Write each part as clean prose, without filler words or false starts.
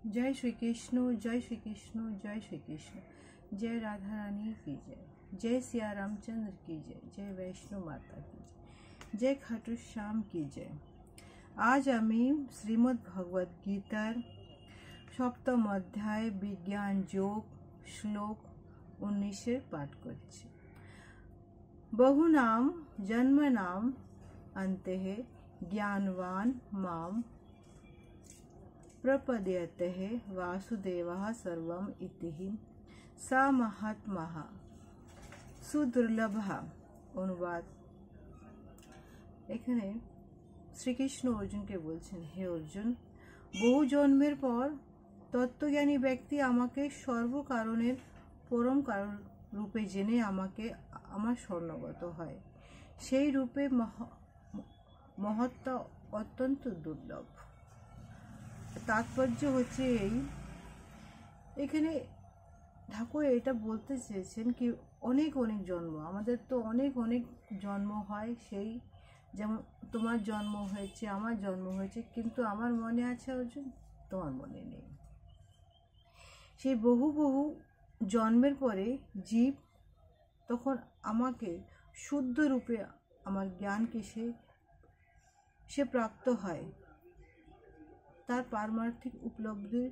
जय श्री कृष्ण, जय श्री कृष्ण, जय श्री कृष्ण। जय राधा रानी की जय, जय सिया रामचंद्र की जय, जय वैष्णो माता की जय, जय खाटू श्याम की जय। आज आमी श्रीमद् भगवद गीतार सप्तम अध्याय विज्ञान योग श्लोक 19 पाठ करছি। बहुनाम जन्मनाम अन्ते ज्ञानवान माम प्रपद्यते वासुदेवः सर्वम इति सा महात्मा सुदुर्लभः। অনুবাদ। এখানে শ্রীকৃষ্ণ অর্জুনকে বলছেন, হে অর্জুন, বহু জন্মের পর তত্ত্বজ্ঞানী ব্যক্তি আমাকে সর্বকারণের পরম কারণ রূপে জেনে আমাকে আমার শরণাগত হয়। সেই রূপে মহত্তা অত্যন্ত দুর্লভ। তাৎপর্য হচ্ছে এখানে ঠাকুর এটা বলতে চেয়েছেন কি অনেক অনেক জন্ম, আমাদের তো অনেক অনেক জন্ম হয়, সেই যেমন তোমার জন্ম হয়েছে, আমার জন্ম হয়েছে, কিন্তু আমার মনে আছে অর্জুন, তোমার মনে নেই। সেই বহু বহু জন্মের পরে জীব তখন আমাকে শুদ্ধ রূপে আমার জ্ঞানকে সে প্রাপ্ত হয়। তার পারমার্থিক উপলব্ধির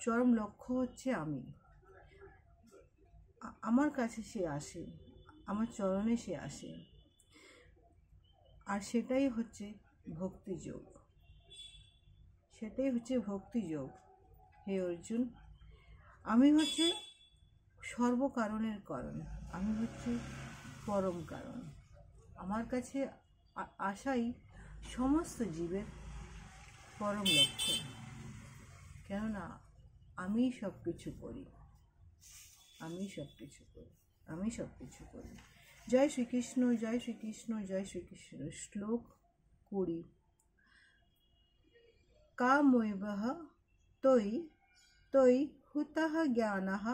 চরম লক্ষ্য হচ্ছে আমি, আমার কাছে সে আসে, আমার চরণে সে আসে, আর সেটাই হচ্ছে ভক্তিযোগ, সেটাই হচ্ছে ভক্তিযোগ। হে অর্জুন, আমি হচ্ছে সর্বকারণের কারণ, আমি হচ্ছে পরম কারণ। আমার কাছে আসাই সমস্ত জীবের পরম লক্ষ্য, কেননা আমি সব কিছু করি, আমি সব কিছু করি, আমি সব কিছু করি। জয় শ্রীকৃষ্ণ, জয় শ্রীকৃষ্ণ, জয় শ্রীকৃষ্ণ। শ্লোক 20। কামৈবহ তৈ তৈ হুতঃ জ্ঞানঃ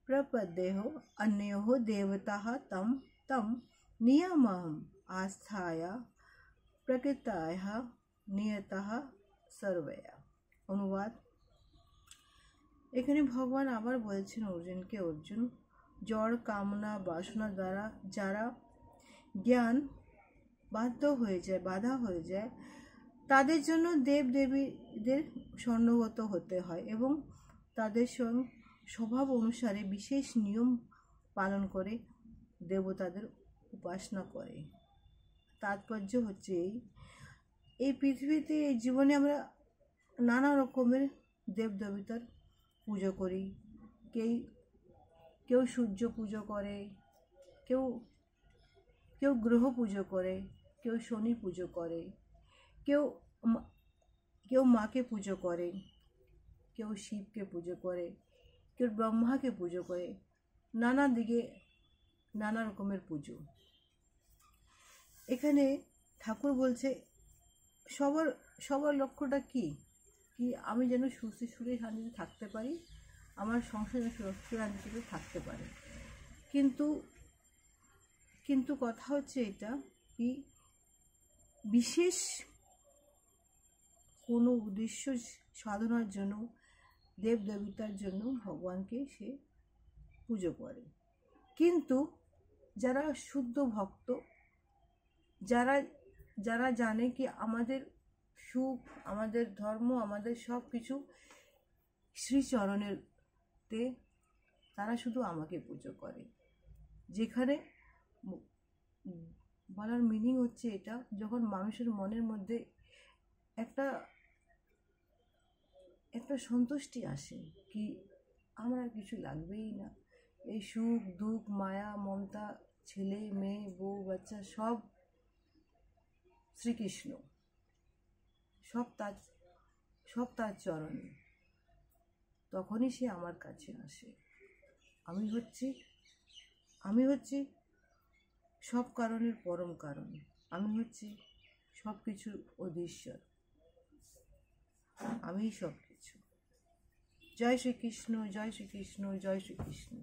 প্রপদ্যেহ অন্যঃ দেবতাঃ তম তম নিয়মঃ আস্থায় প্রকৃতায় নিয়তঃ সর্বয়া। অনুবাদ। এখানে ভগবান আবার বলছেন অর্জুনকে, অর্জুন, জড় কামনা বাসনা দ্বারা যারা জ্ঞান বাধা হয়ে যায় তাদের জন্য দেব দেবীদের শরণাগত হতে হয় এবং তাদের স্বভাব অনুসারে বিশেষ নিয়ম পালন করে দেবতাদের উপাসনা করে। তাৎপর্য হচ্ছে এই পৃথিবীতে, এই জীবনে আমরা নানা রকমের দেবদেবতার পুজো করি। কেউ সূর্য পুজো করে, কেউ গ্রহ পুজো করে, কেউ শনি পুজো করে, কেউ মাকে পুজো করে, কেউ শিবকে পুজো করে, কেউ ব্রহ্মাকে পুজো করে, নানা দিকে নানা রকমের পুজো। এখানে ঠাকুর বলছে সবার লক্ষ্যটা কি আমি যেন সুস্থ সুরে শান্তিতে থাকতে পারি, আমার সংসারে সুস্থ শান্তিতে থাকতে পারে। কিন্তু কথা হচ্ছে এটা কি বিশেষ কোনো উদ্দেশ্য সাধনার জন্য দেবদেবতার জন্য ভগবানকে সে পুজো করে। কিন্তু যারা শুদ্ধ ভক্ত, যারা জানে কি আমাদের সুখ, আমাদের ধর্ম, আমাদের সব কিছু শ্রীচরণেরতে, তারা শুধু আমাকে পুজো করে। যেখানে বলার মিনিং হচ্ছে এটা, যখন মানুষের মনের মধ্যে একটা সন্তুষ্টি আসে কি আমার আর কিছু লাগবেই না, এই সুখ দুঃখ মায়া মমতা, ছেলে মেয়ে বউ বাচ্চা সব শ্রীকৃষ্ণ, সব তার চরণে, তখনই সে আমার কাছে আসে। আমি হচ্ছি সব কারণের পরম কারণ, আমি হচ্ছি সব কিছুর অধীশ্বর, আমি সব কিছু। জয় শ্রীকৃষ্ণ, জয় শ্রীকৃষ্ণ, জয় শ্রীকৃষ্ণ।